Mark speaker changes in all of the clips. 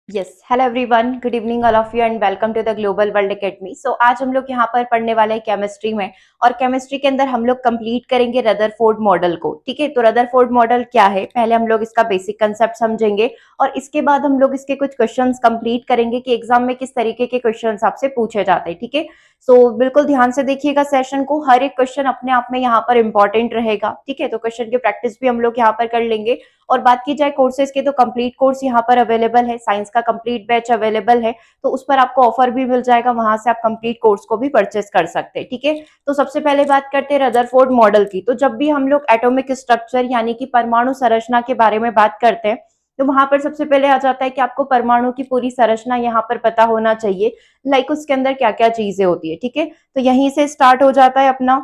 Speaker 1: Yes, hello everyone, good evening all of you and welcome to the global world academy. सो आज हम लोग यहाँ पर पढ़ने वाले हैं केमिस्ट्री में। और केमिस्ट्री के अंदर हम लोग कंप्लीट करेंगे रदरफोर्ड मॉडल को। ठीक है, तो रदरफोर्ड मॉडल क्या है, पहले हम लोग इसका बेसिक कंसेप्ट समझेंगे और इसके बाद हम लोग इसके कुछ क्वेश्चंस कंप्लीट करेंगे कि एग्जाम में किस तरीके के क्वेश्चंस आपसे पूछे जाते हैं। ठीक है, सो बिल्कुल ध्यान से देखिएगा सेशन को, हर एक क्वेश्चन अपने आप में यहाँ पर इंपॉर्टेंट रहेगा। ठीक है, तो क्वेश्चन की प्रैक्टिस भी हम लोग यहाँ पर कर लेंगे। और बात की जाए कोर्सेज की, तो कंप्लीट कोर्स यहाँ पर अवेलेबल है, साइंस का कंप्लीट बैच अवेलेबल है, तो उस पर आपको ऑफर भी मिल जाएगा, वहां से आप कंप्लीट कोर्स को भी परचेस कर सकते हैं। ठीक है, तो सबसे पहले बात करते हैं रदरफोर्ड मॉडल की। तो जब भी हम लोग एटॉमिक स्ट्रक्चर यानी कि परमाणु संरचना के बारे में बात करते हैं, तो वहां पर सबसे पहले आ जाता है कि आपको परमाणु की पूरी संरचना यहाँ पर पता होना चाहिए, लाइक उसके अंदर क्या क्या चीजें होती है। ठीक है, तो यहीं से स्टार्ट हो जाता है अपना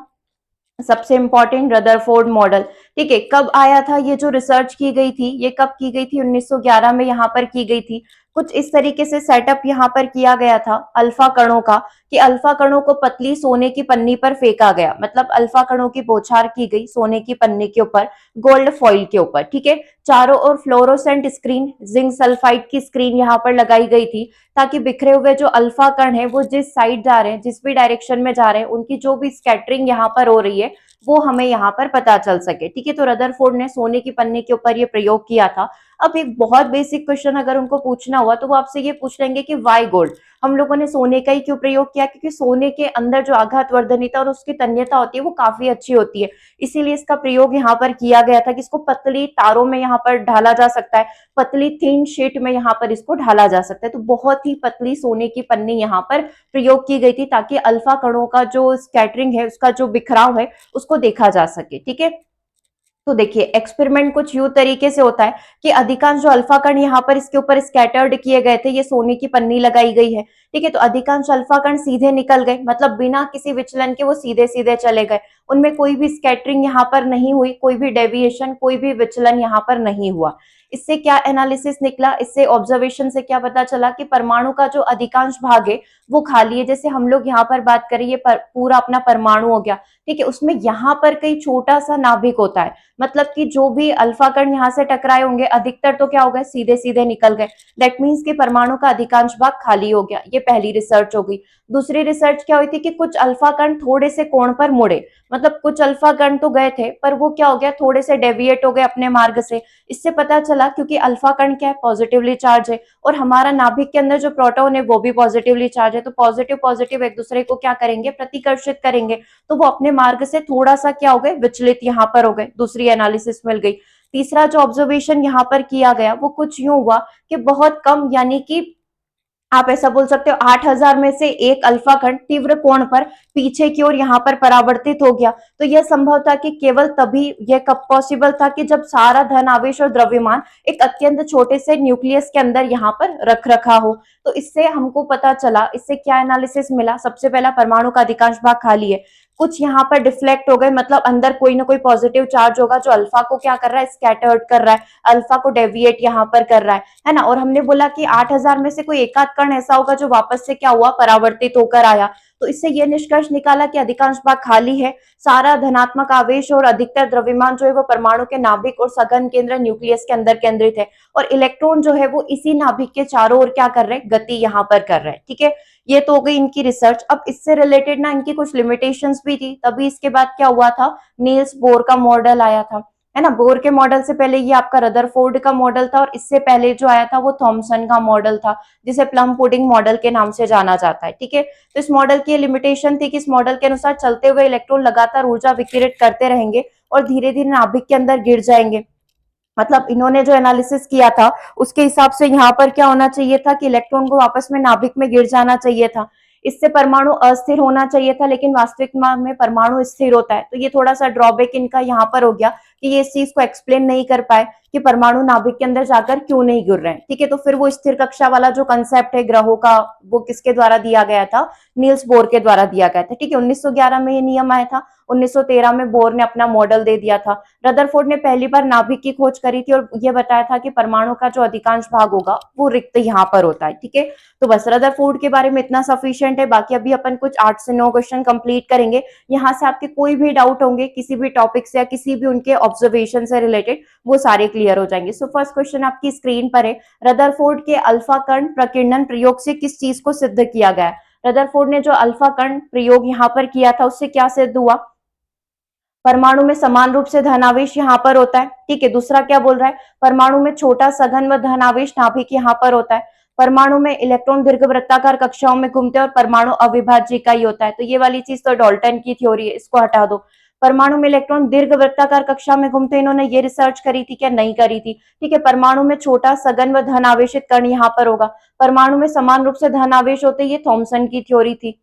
Speaker 1: सबसे इंपॉर्टेंट रदरफोर्ड मॉडल। ठीक है, कब आया था ये जो रिसर्च की गई थी, ये कब की गई थी, 1911 में यहाँ पर की गई थी। कुछ इस तरीके से सेटअप यहाँ पर किया गया था अल्फा कणों का, कि अल्फा कणों को पतली सोने की पन्नी पर फेंका गया, मतलब अल्फा कणों की बौछार की गई सोने की पन्नी के ऊपर, गोल्ड फॉइल के ऊपर। ठीक है, चारों ओर फ्लोरोसेंट स्क्रीन, जिंक सल्फाइड की स्क्रीन यहाँ पर लगाई गई थी, ताकि बिखरे हुए जो अल्फा कण है वो जिस साइड जा रहे हैं, जिस भी डायरेक्शन में जा रहे हैं, उनकी जो भी स्कैटरिंग यहाँ पर हो रही है वो हमें यहाँ पर पता चल सके। ठीक है, तो रदरफोर्ड ने सोने की पन्नी के ऊपर ये प्रयोग किया था। अब एक बहुत बेसिक क्वेश्चन अगर उनको पूछना हुआ तो वो आपसे ये पूछ लेंगे कि वाई गोल्ड, हम लोगों ने सोने का ही क्यों प्रयोग किया, क्योंकि सोने के अंदर जो आघात वर्धनीयता और उसकी तन्यता होती है वो काफी अच्छी होती है, इसीलिए इसका प्रयोग यहाँ पर किया गया था कि इसको पतली तारों में यहाँ पर ढाला जा सकता है, पतली थिन शीट में यहाँ पर इसको ढाला जा सकता है। तो बहुत ही पतली सोने की पन्नी यहाँ पर प्रयोग की गई थी, ताकि अल्फा कणों का जो स्कैटरिंग है, उसका जो बिखराव है, उसको देखा जा सके। ठीक है, तो देखिए एक्सपेरिमेंट कुछ यूं तरीके से होता है कि अधिकांश जो अल्फा कण यहाँ पर इसके ऊपर स्कैटर्ड किए गए थे, ये सोने की पन्नी लगाई गई है। ठीक है, तो अधिकांश अल्फा कण सीधे निकल गए, मतलब बिना किसी विचलन के वो सीधे सीधे चले गए, उनमें कोई भी स्कैटरिंग यहाँ पर नहीं हुई, कोई भी डेविएशन, कोई भी विचलन यहाँ पर नहीं हुआ। इससे क्या एनालिसिस निकला, इससे ऑब्जर्वेशन से क्या पता चला कि परमाणु का जो अधिकांश भाग है वो खाली है। जैसे हम लोग यहाँ पर बात करें, ये पूरा अपना परमाणु हो गया। ठीक है, उसमें यहाँ पर कई छोटा सा नाभिक होता है, मतलब कि जो भी अल्फा कण यहाँ से टकराए होंगे, अधिकतर तो क्या हो गए, सीधे सीधे निकल गए। दैट मीन्स कि परमाणु का अधिकांश भाग खाली हो गया। ये पहली रिसर्च हो गई। दूसरी रिसर्च क्या हुई थी कि कुछ अल्फा कण थोड़े से कोण पर मुड़े, मतलब कुछ अल्फा कण तो गए थे पर वो क्या हो गया, थोड़े से डेविएट हो गए अपने मार्ग से। इससे पता चला क्योंकि अल्फा कण क्या है, पॉजिटिवली चार्ज है, और हमारा नाभिक के अंदर जो प्रोटॉन है वो भी पॉजिटिवली चार्ज है, तो पॉजिटिव पॉजिटिव एक दूसरे को क्या करेंगे, प्रतिकर्षित करेंगे, तो वो अपने मार्ग से थोड़ा सा क्या हो गए, विचलित यहाँ पर हो गए। दूसरी एनालिसिस मिल गई। तीसरा जो ऑब्जर्वेशन यहाँ पर किया गया वो कुछ यूं हुआ कि बहुत कम, यानी कि आप ऐसा बोल सकते हो 8,000 में से एक अल्फा कण तीव्र कोण पर पीछे की ओर यहाँ पर परावर्तित हो गया। तो यह संभव था कि केवल तभी, यह कब पॉसिबल था कि जब सारा धन आवेश और द्रव्यमान एक अत्यंत छोटे से न्यूक्लियस के अंदर यहाँ पर रख रखा हो। तो इससे हमको पता चला, इससे क्या एनालिसिस मिला, सबसे पहला परमाणु का अधिकांश भाग खाली है, कुछ यहाँ पर डिफ्लेक्ट हो गए, मतलब अंदर कोई ना कोई पॉजिटिव चार्ज होगा जो अल्फा को क्या कर रहा है, स्कैटर्ड कर रहा है, अल्फा को डेविएट यहाँ पर कर रहा है ना। और हमने बोला कि 8,000 में से कोई एकाध कण ऐसा होगा जो वापस से क्या हुआ, परावर्तित होकर आया। तो इससे यह निष्कर्ष निकाला कि अधिकांश भाग खाली है, सारा धनात्मक आवेश और अधिकतर द्रव्यमान जो है वो परमाणु के नाभिक और सघन केंद्र न्यूक्लियस के अंदर केंद्रित है, और इलेक्ट्रॉन जो है वो इसी नाभिक के चारों ओर क्या कर रहे हैं, गति यहाँ पर कर रहे हैं। ठीक है, ये तो हो गई इनकी रिसर्च। अब इससे रिलेटेड ना इनकी कुछ लिमिटेशंस भी थी, तभी इसके बाद क्या हुआ था, नील्स बोर का मॉडल आया था, है ना। बोर के मॉडल से पहले ये आपका रदरफोर्ड का मॉडल था, और इससे पहले जो आया था वो थॉमसन का मॉडल था, जिसे प्लम पुडिंग मॉडल के नाम से जाना जाता है। ठीक है, तो इस मॉडल की लिमिटेशन थी कि इस मॉडल के अनुसार चलते हुए इलेक्ट्रॉन लगातार ऊर्जा विकिरित करते रहेंगे और धीरे धीरे नाभिक के अंदर गिर जाएंगे। मतलब इन्होंने जो एनालिसिस किया था उसके हिसाब से यहाँ पर क्या होना चाहिए था कि इलेक्ट्रॉन को वापस में नाभिक में गिर जाना चाहिए था, इससे परमाणु अस्थिर होना चाहिए था, लेकिन वास्तविक में परमाणु स्थिर होता है। तो ये थोड़ा सा ड्रॉबैक इनका यहाँ पर हो गया कि ये इस चीज को एक्सप्लेन नहीं कर पाए कि परमाणु नाभिक के अंदर जाकर क्यों नहीं गिर रहे हैं। ठीक है, तो फिर वो स्थिर कक्षा वाला जो कंसेप्ट है ग्रहों का, वो किसके द्वारा दिया गया था, नील्स बोर के द्वारा दिया गया था। ठीक है, 1911 में ये नियम आया था। 1913 में बोर ने अपना मॉडल दे दिया था। रदरफोर्ड ने पहली बार नाभिक की खोज करी थी और ये बताया था कि परमाणु का जो अधिकांश भाग होगा वो रिक्त यहाँ पर होता है। ठीक है, तो बस रदरफोर्ड के बारे में इतना सफिशिएंट है। बाकी अभी अपन कुछ 8 से 9 क्वेश्चन कंप्लीट करेंगे। यहाँ से आपके कोई भी डाउट होंगे किसी भी टॉपिक से या किसी भी उनके ऑब्जर्वेशन से रिलेटेड, वो सारे क्लियर हो जाएंगे। सो फर्स्ट क्वेश्चन आपकी स्क्रीन पर है, रदरफोर्ड के अल्फा कण प्रकीर्णन प्रयोग से किस चीज को सिद्ध किया गया है? रदरफोर्ड ने जो अल्फा कण प्रयोग यहाँ पर किया था उससे क्या सिद्ध हुआ? परमाणु में समान रूप से धनावेश यहाँ पर होता है। ठीक है, दूसरा क्या बोल रहा है? परमाणु में छोटा सघन व धनावेश नाभिक यहाँ पर होता है। परमाणु में इलेक्ट्रॉन दीर्घवृत्ताकार कक्षाओं में घूमते हैं और परमाणु अविभाज्य इकाई होता है। तो ये वाली चीज तो डाल्टन की थ्योरी है, इसको हटा दो। परमाणु में इलेक्ट्रॉन दीर्घवृत्ताकार कक्षा में घूमते, इन्होंने ये रिसर्च करी थी क्या? नहीं करी थी। ठीक है, परमाणु में छोटा सघन व धनावेशित कण यहाँ पर होगा। परमाणु में समान रूप से धनावेश होते, ये थॉमसन की थ्योरी थी।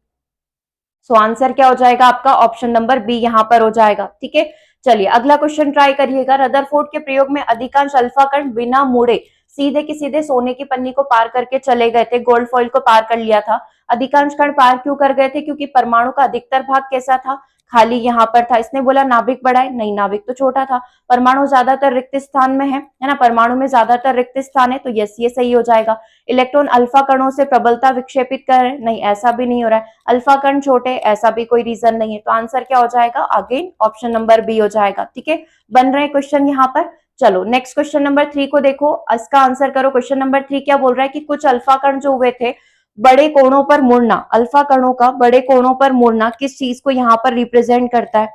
Speaker 1: सो आंसर क्या हो जाएगा आपका? ऑप्शन नंबर बी यहाँ पर हो जाएगा। ठीक है, चलिए अगला क्वेश्चन ट्राई करिएगा। रदरफोर्ड के प्रयोग में अधिकांश अल्फा कण बिना मुड़े सीधे की सीधे सोने की पन्नी को पार करके चले गए थे, गोल्ड फॉइल को पार कर लिया था। अधिकांश कण पार क्यों कर गए थे? क्योंकि परमाणु का अधिकतर भाग कैसा था? खाली यहाँ पर था। इसने बोला नाभिक बड़ा है, नहीं नाभिक तो छोटा था। परमाणु ज्यादातर रिक्त स्थान में है ना, परमाणु में ज्यादातर रिक्त स्थान है, तो यस ये सही हो जाएगा। इलेक्ट्रॉन अल्फा कणों से प्रबलता विक्षेपित कर रहे, नहीं ऐसा भी नहीं हो रहा है। अल्फा कण छोटे, ऐसा भी कोई रीजन नहीं है। तो आंसर क्या हो जाएगा? अगेन ऑप्शन नंबर बी हो जाएगा। ठीक है, बन रहे क्वेश्चन यहाँ पर। चलो नेक्स्ट क्वेश्चन नंबर 3 को देखो, इसका आंसर करो। क्वेश्चन नंबर 3 क्या बोल रहा है कि कुछ अल्फा कण जो हुए थे बड़े कोणों पर मुड़ना, अल्फा कणों का बड़े कोणों पर मुड़ना किस चीज को यहाँ पर रिप्रेजेंट करता है?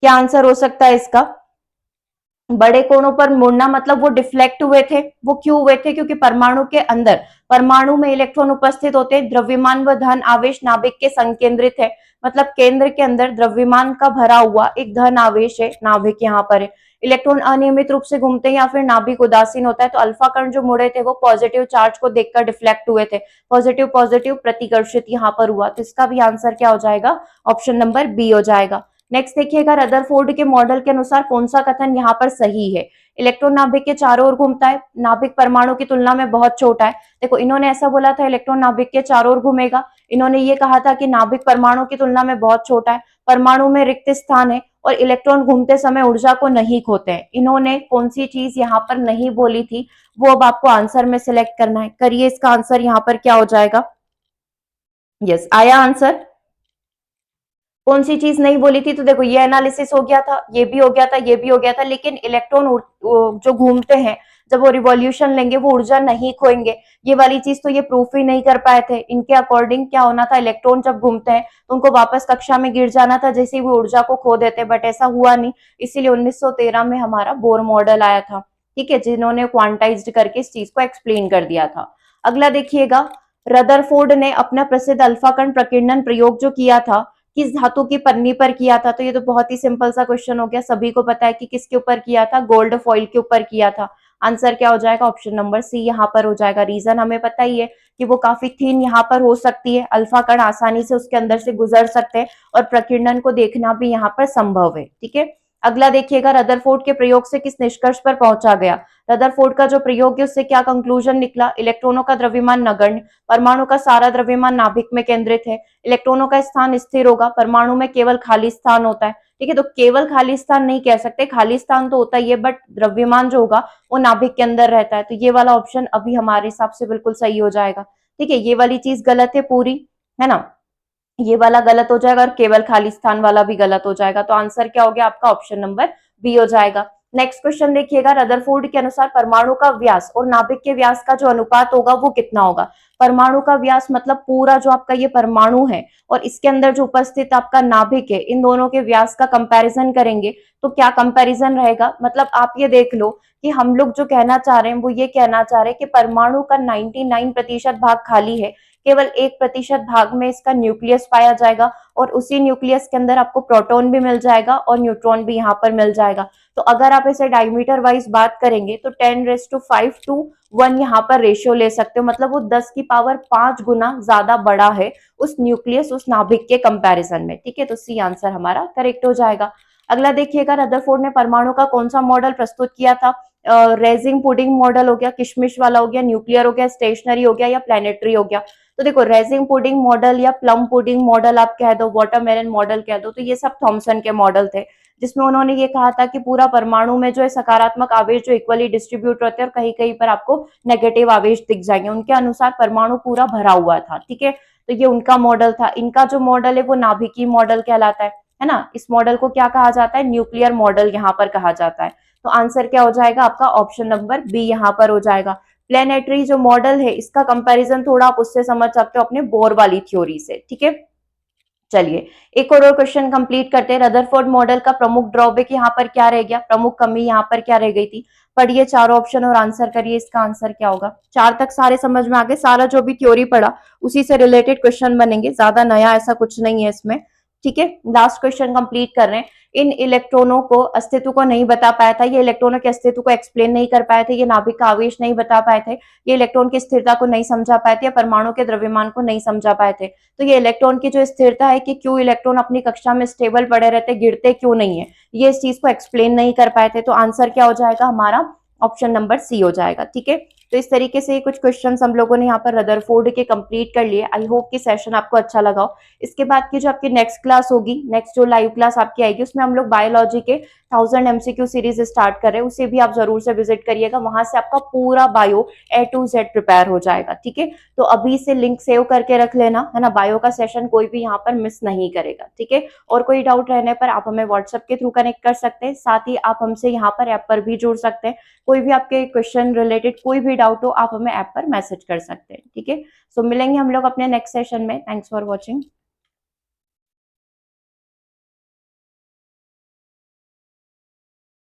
Speaker 1: क्या आंसर हो सकता है इसका? बड़े कोणों पर मुड़ना मतलब वो डिफ्लेक्ट हुए थे। वो क्यों हुए थे? क्योंकि परमाणु के अंदर, परमाणु में इलेक्ट्रॉन उपस्थित होते हैं, द्रव्यमान व धन आवेश नाभिक के संकेंद्रित है। मतलब केंद्र के अंदर द्रव्यमान का भरा हुआ एक धन आवेश है, नाभिक यहाँ पर है। इलेक्ट्रॉन अनियमित रूप से घूमते हैं या फिर नाभिक उदासीन होता है। तो अल्फा कण जो मुड़े थे वो पॉजिटिव चार्ज को देखकर डिफ्लेक्ट हुए थे, पॉजिटिव पॉजिटिव प्रतिकर्षित यहाँ पर हुआ। तो इसका भी आंसर क्या हो जाएगा? ऑप्शन नंबर बी हो जाएगा। नेक्स्ट देखिएगा, रदरफोर्ड के मॉडल के अनुसार कौन सा कथन यहाँ पर सही है? इलेक्ट्रॉन नाभिक के चारों ओर घूमता है, नाभिक परमाणु की तुलना में बहुत छोटा है। देखो इन्होंने ऐसा बोला था इलेक्ट्रॉन नाभिक के चारों ओर घूमेगा, इन्होंने ये कहा था कि नाभिक परमाणु की तुलना में बहुत छोटा है, परमाणु में रिक्त स्थान है और इलेक्ट्रॉन घूमते समय ऊर्जा को नहीं खोते हैं। इन्होंने कौन सी चीज यहाँ पर नहीं बोली थी, वो अब आपको आंसर में सिलेक्ट करना है। करिए इसका आंसर यहाँ पर क्या हो जाएगा? यस आया आंसर? कौन सी चीज नहीं बोली थी? तो देखो ये एनालिसिस हो गया था, ये भी हो गया था, ये भी हो गया था, लेकिन इलेक्ट्रॉन जो घूमते हैं जब वो रिवॉल्यूशन लेंगे वो ऊर्जा नहीं खोएंगे, ये वाली चीज तो ये प्रूफ ही नहीं कर पाए थे। इनके अकॉर्डिंग क्या होना था, इलेक्ट्रॉन जब घूमते हैं तो उनको वापस कक्षा में गिर जाना था जैसे ही वो ऊर्जा को खो देते, बट ऐसा हुआ नहीं। इसीलिए 1913 में हमारा बोर मॉडल आया था। ठीक है, जिन्होंने क्वांटाइज्ड करके इस चीज को एक्सप्लेन कर दिया था। अगला देखिएगा, रदरफोर्ड ने अपना प्रसिद्ध अल्फा कण प्रकीर्णन प्रयोग जो किया था किस धातु की पन्नी पर किया था? तो ये तो बहुत ही सिंपल सा क्वेश्चन हो गया, सभी को पता है कि किसके ऊपर किया था, गोल्ड फॉइल के ऊपर किया था। आंसर क्या हो जाएगा? ऑप्शन नंबर सी यहाँ पर हो जाएगा। रीजन हमें पता ही है कि वो काफी थिन यहाँ पर हो सकती है, अल्फा कण आसानी से उसके अंदर से गुजर सकते हैं और प्रकीर्णन को देखना भी यहाँ पर संभव है। ठीक है, अगला देखिएगा, रदरफोर्ड के प्रयोग से किस निष्कर्ष पर पहुंचा गया? रदरफोर्ड का जो प्रयोग है उससे क्या कंक्लूजन निकला? इलेक्ट्रॉनों का द्रव्यमान नगण्य, परमाणु का सारा द्रव्यमान नाभिक में केंद्रित है, इलेक्ट्रॉनों का स्थान स्थिर होगा, परमाणु में केवल खाली स्थान होता है। ठीक है, तो केवल खाली स्थान नहीं कह सकते, खाली स्थान तो होता ही है, बट द्रव्यमान जो होगा वो नाभिक के अंदर रहता है। तो ये वाला ऑप्शन अभी हमारे हिसाब से बिल्कुल सही हो जाएगा। ठीक है, ये वाली चीज गलत है पूरी, है ना, ये वाला गलत हो जाएगा और केवल खाली स्थान वाला भी गलत हो जाएगा। तो आंसर क्या हो गया आपका? ऑप्शन नंबर बी हो जाएगा। नेक्स्ट क्वेश्चन देखिएगा, रदरफोर्ड के अनुसार परमाणु का व्यास और नाभिक के व्यास का जो अनुपात होगा वो कितना होगा? परमाणु का व्यास मतलब पूरा जो आपका ये परमाणु है और इसके अंदर जो उपस्थित आपका नाभिक है, इन दोनों के व्यास का कंपैरिजन करेंगे तो क्या कंपैरिजन रहेगा? मतलब आप ये देख लो कि हम लोग जो कहना चाह रहे हैं वो ये कहना चाह रहे हैं कि परमाणु का 99% भाग खाली है, केवल 1% भाग में इसका न्यूक्लियस पाया जाएगा और उसी न्यूक्लियस के अंदर आपको प्रोटॉन भी मिल जाएगा और न्यूट्रॉन भी यहाँ पर मिल जाएगा। तो अगर आप इसे डायमीटर वाइज बात करेंगे तो 10⁵ यहाँ पर रेशियो ले सकते हो, मतलब वो 10 की पावर 5 गुना ज्यादा बड़ा है उस न्यूक्लियस, उस नाभिक के कंपैरिजन में। ठीक है, तो सी आंसर हमारा करेक्ट हो जाएगा। अगला देखिएगा, रदरफोर्ड ने परमाणु का कौन सा मॉडल प्रस्तुत किया था? रेजिंग पुडिंग मॉडल हो गया, किशमिश वाला हो गया, न्यूक्लियर हो गया, स्टेशनरी हो गया या प्लेनेटरी हो गया? तो देखो रेजिन पुडिंग मॉडल या प्लम पुडिंग मॉडल आप कह दो, वाटरमेलन मॉडल कह दो, तो ये सब थॉमसन के मॉडल थे, जिसमें उन्होंने ये कहा था कि पूरा परमाणु में जो है सकारात्मक आवेश जो इक्वली डिस्ट्रीब्यूट होते हैं और कहीं कहीं पर आपको नेगेटिव आवेश दिख जाएंगे। उनके अनुसार परमाणु पूरा भरा हुआ था, ठीक है। तो ये उनका मॉडल था। इनका जो मॉडल है वो नाभिकीय मॉडल कहलाता है ना। इस मॉडल को क्या कहा जाता है? न्यूक्लियर मॉडल यहाँ पर कहा जाता है। तो आंसर क्या हो जाएगा आपका? ऑप्शन नंबर बी यहाँ पर हो जाएगा। प्लेनेटरी जो मॉडल है इसका कंपैरिजन थोड़ा आप उससे समझ सकते हो अपने बोर वाली थ्योरी से, ठीक है। चलिए एक और क्वेश्चन कंप्लीट करते हैं। रदरफोर्ड मॉडल का प्रमुख ड्रॉबैक यहाँ पर क्या रह गया? प्रमुख कमी यहाँ पर क्या रह गई थी? पढ़िए चारों ऑप्शन और आंसर करिए। इसका आंसर क्या होगा? चार तक सारे समझ में आ गए? सारा जो भी थ्योरी पढ़ा उसी से रिलेटेड क्वेश्चन बनेंगे, ज्यादा नया ऐसा कुछ नहीं है इसमें, ठीक है। लास्ट क्वेश्चन कंप्लीट कर रहे हैं। इन इलेक्ट्रॉनों को अस्तित्व को नहीं बता पाया था, ये इलेक्ट्रॉनों के अस्तित्व को एक्सप्लेन नहीं कर पाए थे, ये नाभिक का आवेश नहीं बता पाए थे, ये इलेक्ट्रॉन की स्थिरता को नहीं समझा पाए थे, या परमाणु के द्रव्यमान को नहीं समझा पाए थे। तो ये इलेक्ट्रॉन की जो स्थिरता है कि क्यों इलेक्ट्रॉन अपनी कक्षा में स्टेबल पड़े रहते, गिरते क्यों नहीं है, ये इस चीज को एक्सप्लेन नहीं कर पाए थे। तो आंसर क्या हो जाएगा हमारा? ऑप्शन नंबर सी हो जाएगा, ठीक है। तो इस तरीके से कुछ क्वेश्चंस हम लोगों ने यहाँ पर रदरफोर्ड के कंप्लीट कर लिए। आई होप कि सेशन आपको अच्छा लगा हो। इसके बाद की जो आपकी नेक्स्ट क्लास होगी, नेक्स्ट जो लाइव क्लास आपकी आएगी, उसमें हम लोग बायोलॉजी के 1000 MCQ सीरीज स्टार्ट कर रहे हैं, उसे भी आप जरूर से विजिट करिएगा। वहां से आपका पूरा bio A to Z prepare हो जाएगा, ठीक है। तो अभी से लिंक सेव करके रख लेना, है ना। बायो का सेशन कोई भी यहाँ पर मिस नहीं करेगा, ठीक है। और कोई डाउट रहने पर आप हमें व्हाट्सएप के थ्रू कनेक्ट कर सकते हैं, साथ ही आप हमसे यहाँ पर ऐप पर भी जुड़ सकते हैं। कोई भी आपके क्वेश्चन रिलेटेड कोई भी डाउट हो आप हमें ऐप पर मैसेज कर सकते हैं, ठीक है। सो मिलेंगे हम लोग अपने नेक्स्ट सेशन में। Thanks for watching.